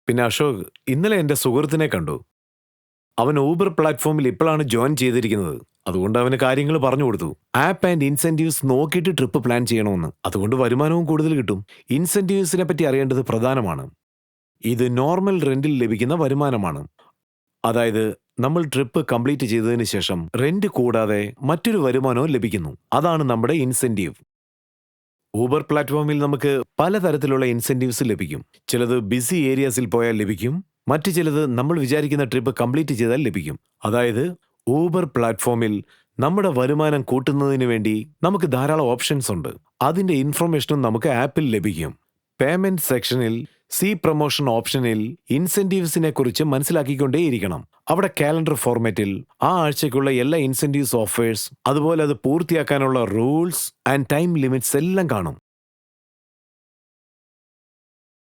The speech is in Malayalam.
പിന്നെ അശോക്, ഇന്നലെ എന്റെ സുഹൃത്തിനെ കണ്ടു. അവൻ ഊബർ പ്ലാറ്റ്ഫോമിൽ ഇപ്പോഴാണ് ജോയിൻ ചെയ്തിരിക്കുന്നത്. അതുകൊണ്ട് അവന് കാര്യങ്ങൾ പറഞ്ഞു കൊടുത്തു. ആപ്പ് ആൻഡ് ഇൻസെന്റീവ്സ് നോക്കിയിട്ട് ട്രിപ്പ് പ്ലാൻ ചെയ്യണമെന്ന്. അതുകൊണ്ട് വരുമാനവും കൂടുതൽ കിട്ടും. ഇൻസെന്റീവ്സിനെ പറ്റി അറിയേണ്ടത് പ്രധാനമാണ്. ഇത് നോർമൽ റെന്റിൽ ലഭിക്കുന്ന വരുമാനമാണ്. അതായത് നമ്മൾ ട്രിപ്പ് കംപ്ലീറ്റ് ചെയ്തതിന് ശേഷം റെന്റ് കൂടാതെ മറ്റൊരു വരുമാനവും ലഭിക്കുന്നു. അതാണ് നമ്മുടെ ഇൻസെന്റീവ്. ഊബർ പ്ലാറ്റ്ഫോമിൽ നമുക്ക് പലതരത്തിലുള്ള ഇൻസെന്റീവ്സ് ലഭിക്കും. ചിലത് ബിസി ഏരിയാസിൽ പോയാൽ ലഭിക്കും. മറ്റു ചിലത് നമ്മൾ വിചാരിക്കുന്ന ട്രിപ്പ് കംപ്ലീറ്റ് ചെയ്താൽ ലഭിക്കും. അതായത് ഊബർ പ്ലാറ്റ്ഫോമിൽ നമ്മുടെ വരുമാനം കൂട്ടുന്നതിന് വേണ്ടി നമുക്ക് ധാരാളം ഓപ്ഷൻസ് ഉണ്ട്. അതിന്റെ ഇൻഫർമേഷനും നമുക്ക് ആപ്പിൽ ലഭിക്കും. പേയ്മെന്റ് സെക്ഷനിൽ സി പ്രൊമോഷൻ ഓപ്ഷനിൽ ഇൻസെന്റീവ്സിനെ കുറിച്ച് മനസ്സിലാക്കിക്കൊണ്ടേയിരിക്കണം. അവിടെ കാലണ്ടർ ഫോർമാറ്റിൽ ആ ആഴ്ചയ്ക്കുള്ള എല്ലാ ഇൻസെന്റീവ്സ് ഓഫേഴ്സ്, അതുപോലെ അത് പൂർത്തിയാക്കാനുള്ള റൂൾസ് ആൻഡ് ടൈം ലിമിറ്റ്സ് എല്ലാം കാണും.